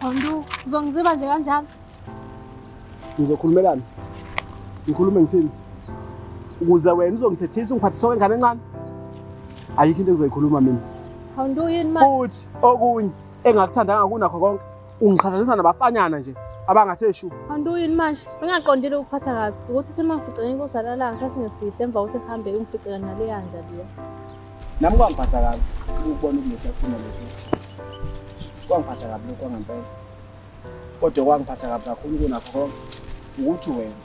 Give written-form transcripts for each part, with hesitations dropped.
Awundu uzongiziba nje kanjalo. Ngizokhulumelana. Ngikhulume ngithini? Ukuze wena uzongithethisa ungiphathisa kwengane encane. Ayikho into engizoyikhuluma mina. Awundu yini manje? Futhi okunye engakuthandanga kunakho konke ungiqhathanisa nabafanyana nje abangathe shu. Awundu yini manje? Bengaqondile ukuphatha kabi ukuthi semangificele inkosi yalalanga ngisho singesihle emva kokuthi ngihambe ungificele nale yanja leya. Nami kwangiphatha kabi ukubona ukulesa simo leso. Kwangiphatha kabi lokho kwangempela. Kodwa kwangiphatha kabi kakhulu kunakho konke ukuthi wena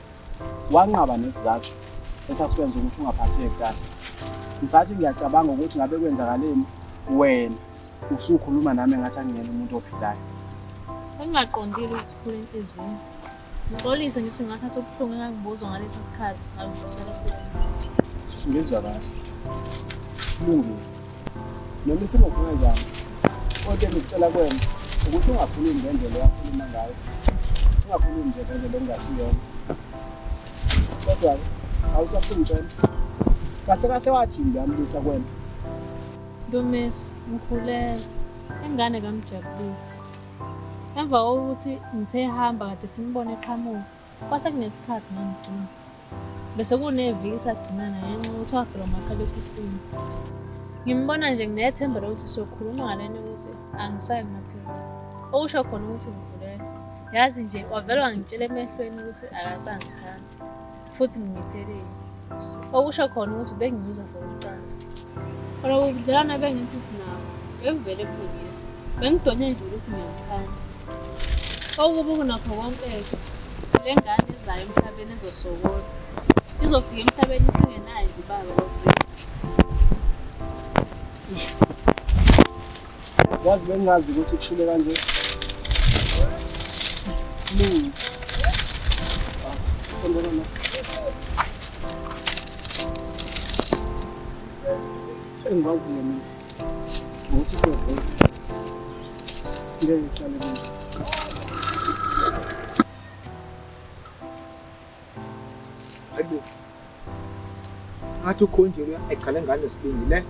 wanqaba nesizathu esasikwenza ukuthi ungaphatheki kahle. Ngisathi ngiyacabanga ukuthi ngabe kwenzakaleni wena usukhuluma nami ngathi angiyena umuntu ophilayo. Bengaqondile ukukhula enhlizini. Ngixolise nje singathatha ubuhlungu engangibuzwa ngalesi sikhathi ngavusela kulo. Ngizwa kahle. Kulungile. Noma isimo singanjani. Kodwa ngicela kwena ukuthi ungakhulumi ngendlela oyakhuluma ngayo. Ungakhulumi nje ngendlela engasiyona. Kodwa awusakungitshela. Kahle kahle wathi ngiyamlisa kwena. Ntomisi, ngikhuleka. Engane kamjabulisi. Emva kokuthi ngithe hamba kade simbone eqhamuka. Kwase kunesikhathi ngangigcina. Bese kuneviki sagcinana ngenxa ukuthi wafika umakhalekhukhwini. Ngimbona nje nginethemba lokuthi sokhuluma ngalento ukuthi angisayi ngaphela. Okusho khona ukuthi ngikhuleka. Yazi nje wavela wangitshela emehlweni ukuthi akasangithandi. Futhi ngimthelile. Okusho khona ukuthi benginyuza for ucansi. Kodwa ubudlelwana bengithi sinawo. Bevele ephukile. Bengidonye nje ukuthi ngiyamthanda. Okubuku nakho konke le ngane ezayo emhlabeni ezosokola. Izofika emhlabeni singenayo ibaba kodwa. Yazi bengazi ukuthi kushule kanje. Sondela. Engazi mina. Ukuthi sezwe. Ngeke hlale nje. Hayibo. Ngathi ukhonje ayigcala ngane lesibindi le.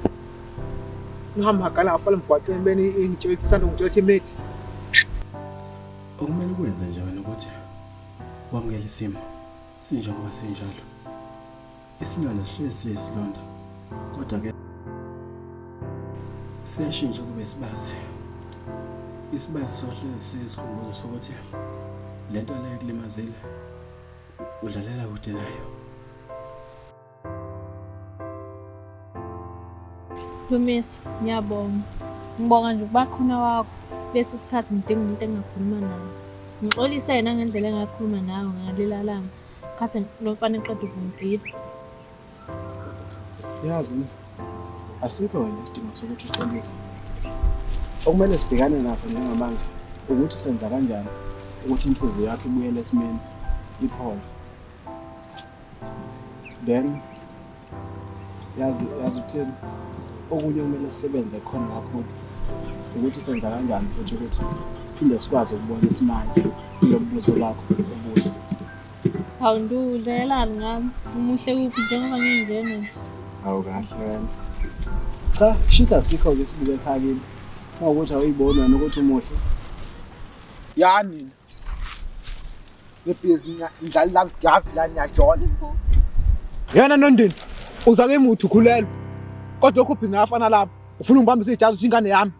Ngihamba gala afala emgwaqeni beni ingitshela isando ngitshela imethi. Okumele ukwenze nje wena ukuthi wamukele isimo sinjengoba sinjalo. Isilonda sihlezi sisilonda. Kodwa ke siyashintsha kube isibazi. Isibazi sohlezi sisikhumbuzo sokuthi lento leyo kulimazile udlalela kude nayo. Ntomisi, ngiyabonga. Ngibonga nje ukuba khona wakho. Lesi sikhathi ngidinga umuntu engakhuluma naye. Ngixolisa yena ngendlela engakhuluma nawe ngaleli langa. Khathi lomfana eqeda ukungidida. Yazi asikho wena isidingo sokuthi uxolise. Okumele sibhekane nakho njengamanje ukuthi senza kanjani ukuthi inhliziyo yakho ibuyele esimeni iphole. Then yazi uthini okunye kumele sisebenze khona kakhulu ukuthi senza kanjani futhi ukuthi siphinde sikwazi ukubona isimanje kulobuso bakho obuhle. Awundudlelani ngami. Umuhle kuphi njengoba nginjena. Awu kahle wena. Cha, shit asikho ke sibuke ekhaya kimi. Mawukuthi awuyibona wena ukuthi umuhle. Yani. Lebhizi ngidlala la Davi la nyajola. Yena Nondini uzake emuthi ukhulelwa. Kodwa lokho bhizi nafana lapha. Ufuna ungibambisa ijazi ingane yami.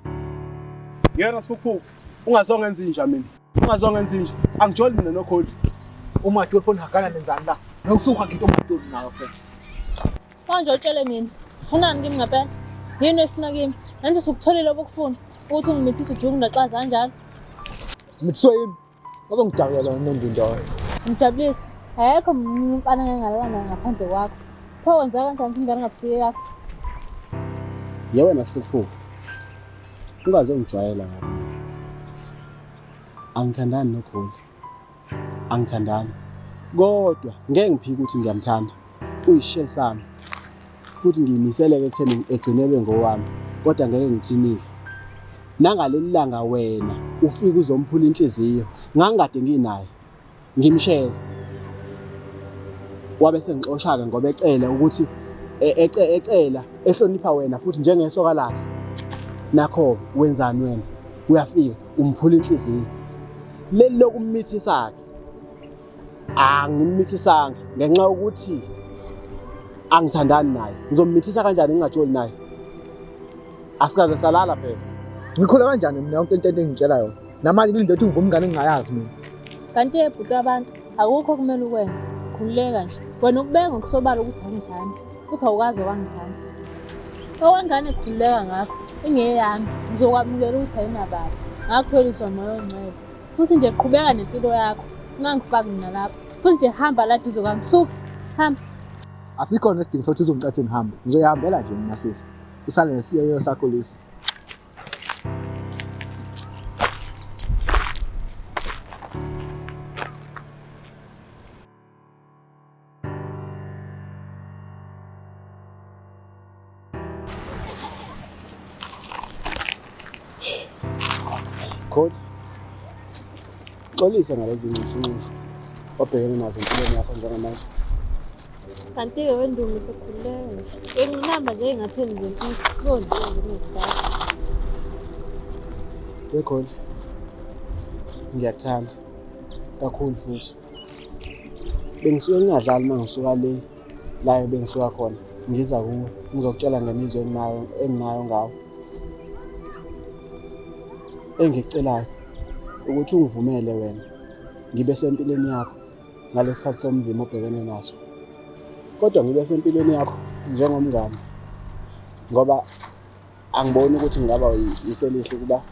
Yena siphuphu ungazongenza inja mina. Ungazongenza inja. Angijoli mina nokholi. Uma joli phone hakana nenzani la. Nokusuka nginto omajoli nawo phela. Manje utshele mina. Ufunani kimi ngempela? Yini efuna kimi? Nansi sikutholile obukufuna ukuthi ungimithise ujungu naxa kanjalo. Mithiso yimi. Bazongidakela Nondini ndawo. Ngijabulise. Ayekho umfana engalana ngaphandle kwakho. Pho wenza kanjani ingane ngabusike yakho? Yewena siphuphu. Ungazongijwayela ngabe. Angithandani nokholi. Angithandani. Kodwa ngeke ngiphike ukuthi ngiyamthanda. Uyishell sami. Futhi ngiyimiseleke ekutheni egcinelwe ngowami. Kodwa ngeke ngithinike. Nangaleli langa wena ufika uzomphula inhliziyo. Ngangikade nginaye. Ngimshela. Wabe sengixoshaka ngoba ecela ukuthi ecela ehlonipha wena futhi njengesoka lakhe. Nakho wenzani wena? Uyafika umphula inhliziyo. leli lokummithisa ke angimmithisanga ngenxa ukuthi angithandani naye. Ngizommithisa kanjani ngingajoli naye? Asikaze salala phela. Ngikhula kanjani mina yonke into engitshela yona? Namanje ngilinde ukuthi ngivume ingane engingayazi mina. Kanti ebhuti abantu akukho kumele ukwenze. Khululeka nje. Wena ukubeka ngokusobala ukuthi angithandi. Futhi awukaze wangithanda. Okwengane khululeka ngakho. Ingeyami. Ngizokwamukela ukuthi ayinababa. Ngakupheliswa moya ongcwele. Futhi nje qhubeka nempilo yakho. Ungangifaki mina lapha. Futhi nje hamba la duze kwami. Suka. Hamba. Asikho nesidingo sokuthi uzongicathe ngihambe. Ngizoyihambela nje mina sisi. Usale nesiyo sakho lesi. Coach, xolisa ngalezi zinto obhekene nazo empilweni yakho njengamanje. Kanti-ke wendumi sokhululeka. Nginamba nje engatheni zemfihlo. Konje ngesikhathi. Bekhona. Ngiyakuthanda kakhulu futhi. Bengisuke ngingadlali mangisuka la bengisuka khona. Ngiza kuwe ngizokutshela ngemizwa enginayo ngawo. Engikucelayo ukuthi ungivumele wena ngibe sempilweni yakho ngalesikhathi somzimo obhekene naso. Kodwa ngibe sempilweni yakho njengomngane ngoba angiboni ukuthi ngaba yiselihle ukuba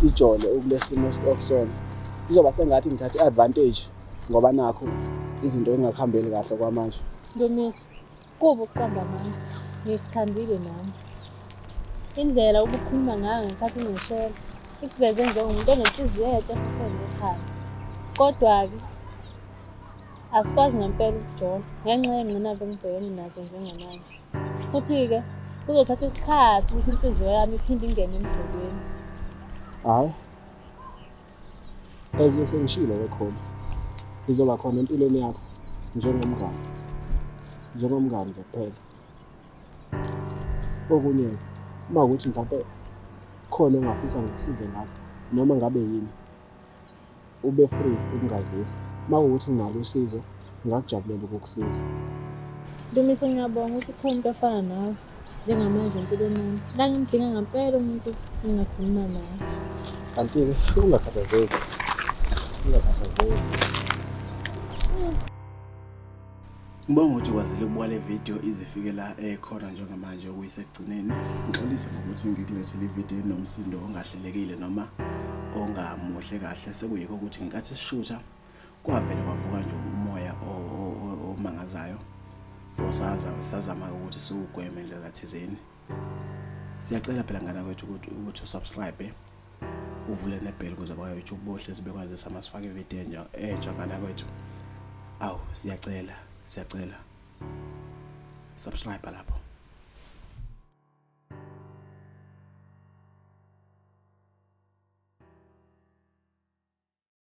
sijole ukulesimo okusona. Kuzoba sengathi ngithatha iadvantage ngoba nakho izinto engakhambeli kahle kwamanje. Ntomisi, kuba ukuqamba nami. Ngikuthandile nami. Indlela ubukhuluma ngayo ngekhathi ngishela ikuveze njengomuntu onenhliziyo yedwa esenekhaya. Kodwa-ke asikwazi ngempela ukujola ngenxa yengqinamba engibhekene nazo njengamanje. Futhi-ke kuzothatha isikhathi ukuthi inhliziyo yami iphinde ingene emgcekeni. Hayi. Bese ngishilo bekhona. Ngizoba khona empilweni yakho njengomngane. Njengomngane nje kuphela. Okunye uma ukuthi mhlawumbe khona ongafisa ngikusize ngakho noma ngabe yini ube free ukungazisa. Uma ukuthi nginalo usizo ngingakujabulela ukukusiza. Ntomisi, ngiyabonga ukuthi khona umuntu ofana nawe njengamanje empilweni yami. La ngimdinga ngempela umuntu engingakhuluma naye. Kanti-ke ungakhathazeki. Ngibonga ukuthi kwazile ukubuka le video izifike la ekhona njengamanje okuyisekugcineni. Ngixolisa ngokuthi ngikulethele ivideo enomsindo ongahlelekile noma ongamuhle kahle. Sekuyikho ukuthi ngikathi sishutha kwavele kwavuka nje umoya omangazayo. So sazama ukuthi siwugweme indlela thizeni. Siyacela phela ngana kwethu ukuthi usubscribe uvule nebell ukuze abayoYouTube bohlezi bekwazisa masifake ivideo entsha ngana kwethu. Awu siyacela subscribe lapho.